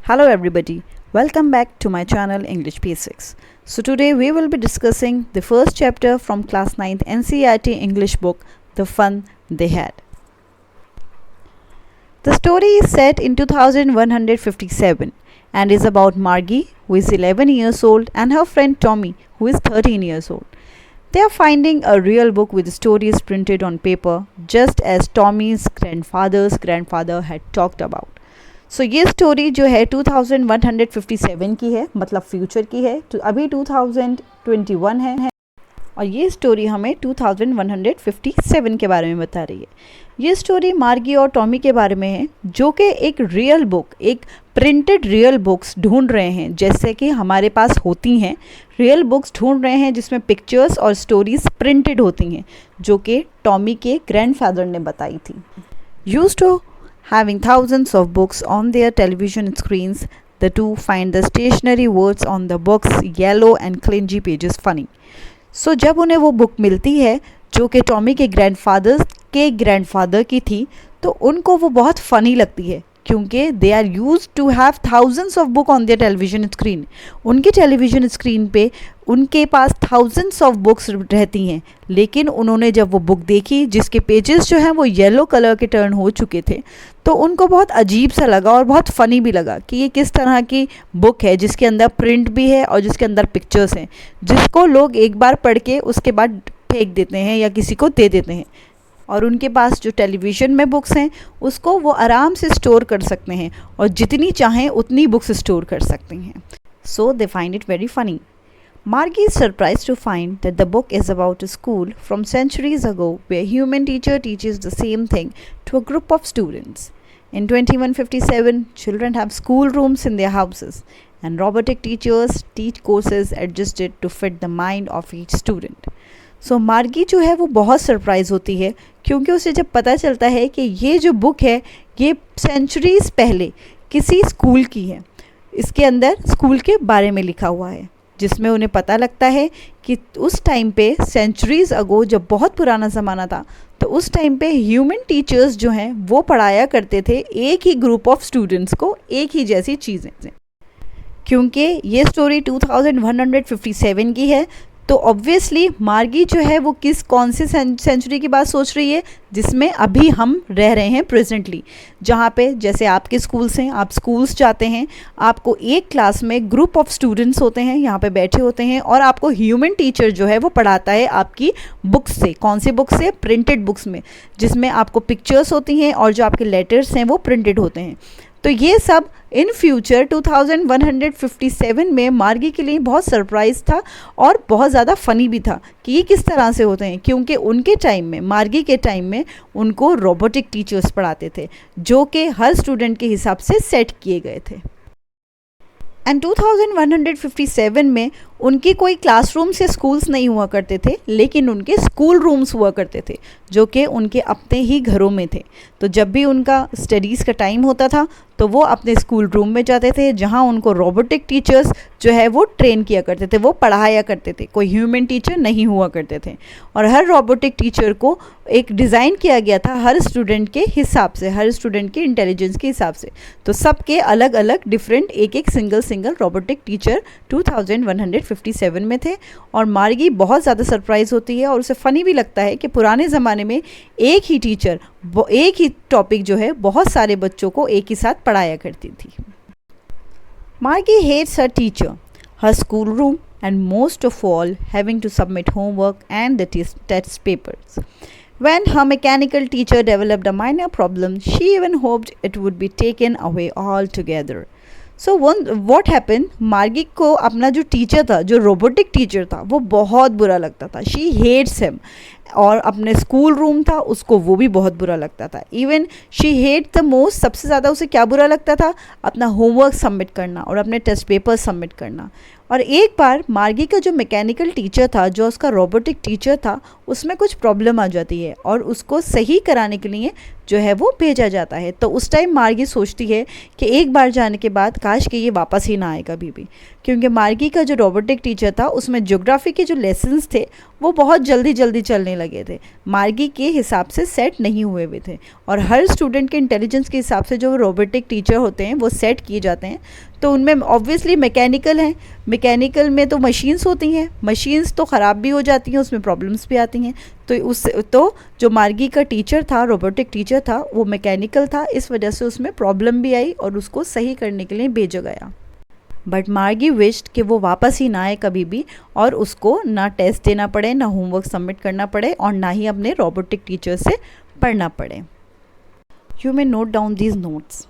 Hello everybody, welcome back to my channel English Basics. So today we will be discussing the first chapter from class 9th NCERT English book, The Fun They Had. The story is set in 2157 and is about Margie, who is 11 years old, and her friend Tommy, who is 13 years old. They are finding a real book with stories printed on paper, just as Tommy's grandfather's grandfather had talked about. सो ये story जो है 2157 की है, मतलब future की है, तो अभी 2021 है और ये स्टोरी हमें 2157 के बारे में बता रही है. ये स्टोरी मार्गी और टॉमी के बारे में है, जो कि एक रियल बुक, एक प्रिंटेड रियल बुक्स ढूंढ रहे हैं, जैसे कि हमारे पास होती हैं. रियल बुक्स ढूंढ रहे हैं जिसमें पिक्चर्स और स्टोरीज प्रिंटेड होती हैं, जो कि टॉमी के ग्रैंडफादर ने बताई थी. Used to Having thousands of books on their television screens, the two find the stationery words on the book's yellow and clingy pages funny. So जब उन्हें वो बुक मिलती है जो कि टॉमी के ग्रैंडफादर की थी, तो उनको वो बहुत फ़नी लगती है, क्योंकि they are use to have thousands of book on their television screen. उनके टेलीविज़न स्क्रीन पे उनके पास थाउजेंड्स ऑफ बुक्स रहती हैं, लेकिन उन्होंने जब वो बुक देखी जिसके पेजेस जो हैं वो येलो कलर के टर्न हो चुके थे, तो उनको बहुत अजीब सा लगा और बहुत फ़नी भी लगा कि ये किस तरह की बुक है जिसके अंदर प्रिंट भी है और जिसके अंदर पिक्चर्स हैं, जिसको लोग एक बार पढ़ के उसके बाद फेंक देते हैं या किसी को दे देते हैं. और उनके पास जो टेलीविज़न में बुक्स हैं उसको वो आराम से स्टोर कर सकते हैं और जितनी चाहें उतनी बुक्स स्टोर कर सकते हैं. So they find it very funny. Margie is surprised to find that the book is about a school from centuries ago where a human teacher teaches the same thing to a group of students. In 2157, children have school rooms in their houses, and robotic teachers teach courses adjusted to fit the mind of each student. So Margie जो है वो बहुत surprise होती है, क्योंकि उसे जब पता चलता है कि ये जो बुक है ये सेंचुरीज़ पहले किसी स्कूल की है. इसके अंदर स्कूल के बारे में लिखा हुआ है, जिसमें उन्हें पता लगता है कि उस टाइम पे सेंचुरीज़ अगो जब बहुत पुराना ज़माना था, तो उस टाइम पे ह्यूमन टीचर्स जो हैं वो पढ़ाया करते थे एक ही ग्रुप ऑफ स्टूडेंट्स को एक ही जैसी चीज़ें. क्योंकि ये स्टोरी 2157 की है, तो ऑब्वियसली मार्गी जो है वो कौन सी सेंचुरी की बात सोच रही है, जिसमें अभी हम रह रहे हैं प्रेजेंटली, जहाँ पे जैसे आपके स्कूल्स हैं, आप स्कूल्स जाते हैं, आपको एक क्लास में ग्रुप ऑफ स्टूडेंट्स होते हैं, यहाँ पे बैठे होते हैं, और आपको ह्यूमन टीचर जो है वो पढ़ाता है आपकी बुक्स से. कौन सी बुक्स से? प्रिंटेड बुक्स में, जिसमें आपको पिक्चर्स होती हैं और जो आपके लेटर्स हैं वो प्रिंटेड होते हैं. तो ये सब इन फ्यूचर 2157 में मार्गी के लिए बहुत सरप्राइज़ था और बहुत ज़्यादा फ़नी भी था कि ये किस तरह से होते हैं, क्योंकि उनके टाइम में, मार्गी के टाइम में, उनको रोबोटिक टीचर्स पढ़ाते थे जो कि हर स्टूडेंट के हिसाब से सेट किए गए थे. एंड 2157 में उनकी कोई क्लासरूम से स्कूल्स नहीं हुआ करते थे, लेकिन उनके स्कूल रूम्स हुआ करते थे जो कि उनके अपने ही घरों में थे. तो जब भी उनका स्टडीज़ का टाइम होता था तो वो अपने स्कूल रूम में जाते थे, जहाँ उनको रोबोटिक टीचर्स जो है वो ट्रेन किया करते थे, वो पढ़ाया करते थे. कोई ह्यूमन टीचर नहीं हुआ करते थे, और हर रोबोटिक टीचर को एक डिज़ाइन किया गया था हर स्टूडेंट के हिसाब से, हर स्टूडेंट के इंटेलिजेंस के हिसाब से. तो सबके अलग अलग डिफरेंट एक सिंगल रोबोटिक टीचर 2157 में थे. और मार्गी बहुत ज़्यादा सरप्राइज़ होती है और उसे फ़नी भी लगता है कि पुराने ज़माने में एक ही टीचर एक ही टॉपिक जो है बहुत सारे बच्चों को एक ही साथ पढ़ाया करती थी. Margie hates her teacher, her school room, and most of all having to submit homework and the test papers. When her mechanical teacher developed a minor problem, she even hoped it would be taken away altogether. So what happen, मार्गी को अपना जो teacher था, जो robotic teacher था, वो बहुत बुरा लगता था. She hates him. और अपने स्कूल रूम था उसको वो भी बहुत बुरा लगता था. Even she hate the most, सबसे ज़्यादा उसे क्या बुरा लगता था? अपना होमवर्क सबमिट करना और अपने टेस्ट पेपर सबमिट करना. और एक बार मार्गी का जो मैकेनिकल टीचर था, जो उसका रोबोटिक टीचर था, उसमें कुछ प्रॉब्लम आ जाती है और उसको सही कराने के लिए जो है वो भेजा जाता है. तो उस टाइम मार्गी सोचती है कि एक बार जाने के बाद काश कि ये वापस ही ना आए कभी भी, क्योंकि मार्गी का जो रोबोटिक टीचर था उसमें ज्योग्राफी के जो लेसन्स थे वो बहुत जल्दी चलने लगे थे, मार्गी के हिसाब से सेट नहीं हुए हुए थे। और हर स्टूडेंट के इंटेलिजेंस के हिसाब से जो रोबोटिक टीचर होते हैं वो सेट किए जाते हैं। तो उनमें ऑब्वियसली मैकेनिकल हैं, मैकेनिकल में तो मशीन्स होती हैं, मशीन्स तो ख़राब भी हो जाती हैं, उसमें प्रॉब्लम्स भी आती हैं। तो जो मार्गी का टीचर था, रोबोटिक टीचर था, वो मैकेनिकल था, इस वजह से उसमें प्रॉब्लम भी आई और उसको सही करने के लिए भेजा गया। बट मार्गी विश्ड कि वो वापस ही ना आए कभी भी, और उसको ना टेस्ट देना पड़े, ना होमवर्क सबमिट करना पड़े, और ना ही अपने रोबोटिक टीचर से पढ़ना पड़े। You may note down these notes.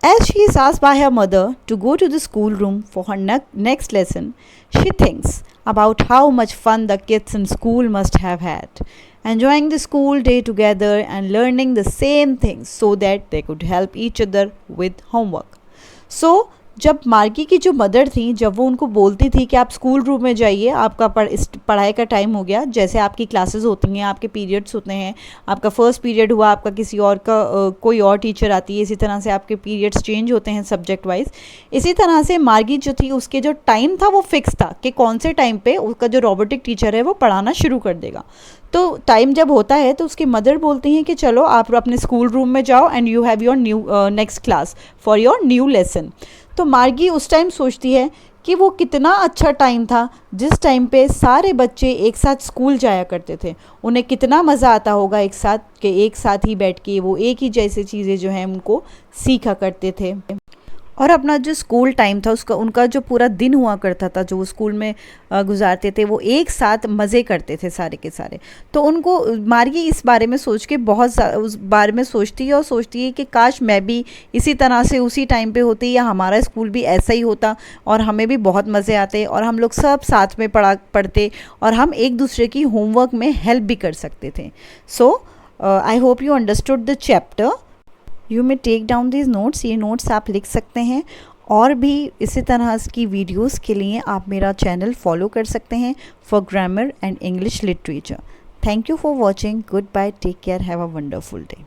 As she is asked by her mother to go to the schoolroom for her next lesson, she thinks about how much fun the kids in school must have had, enjoying the school day together and learning the same things so that they could help each other with homework. So, जब मार्गी की जो mother थी, जब वो उनको बोलती थी कि आप स्कूल रूम में जाइए, आपका पढ़ाई का टाइम हो गया, जैसे आपकी क्लासेस होती हैं, आपके पीरियड्स होते हैं, आपका फर्स्ट पीरियड हुआ, आपका किसी और का कोई और टीचर आती है, इसी तरह से आपके पीरियड्स चेंज होते हैं सब्जेक्ट वाइज। इसी तरह से मार्गी जो थी, उसके जो टाइम था वो फिक्स था कि कौन से टाइम पे उसका जो रोबोटिक टीचर है वो पढ़ाना शुरू कर देगा। तो टाइम जब होता है तो उसकी मदर बोलती हैं कि चलो आप अपने स्कूल रूम में जाओ and you have your new next class for your new lesson. तो मार्गी उस टाइम सोचती है कि वो कितना अच्छा टाइम था जिस टाइम पे सारे बच्चे एक साथ स्कूल जाया करते थे, उन्हें कितना मज़ा आता होगा एक साथ, कि एक साथ ही बैठ के वो एक ही जैसे चीज़ें जो हैं उनको सीखा करते थे। और अपना जो स्कूल टाइम था उनका जो पूरा दिन हुआ करता था, जो वो स्कूल में गुजारते थे, वो एक साथ मज़े करते थे सारे के सारे। तो उनको मार्गी इस बारे में सोच के बहुत उस बारे में सोचती है और सोचती है कि काश मैं भी इसी तरह से उसी टाइम पे होती, या हमारा स्कूल भी ऐसा ही होता और हमें भी बहुत मज़े आते और हम लोग सब साथ में पढ़ते और हम एक दूसरे की होमवर्क में हेल्प भी कर सकते थे। So I hope you understood the chapter. You may take down these notes, ये नोट्स आप लिख सकते हैं। और भी इसी तरह की वीडियोस के लिए आप मेरा चैनल फॉलो कर सकते हैं for grammar and English literature. Thank you for watching. Good bye, take care, have a wonderful day.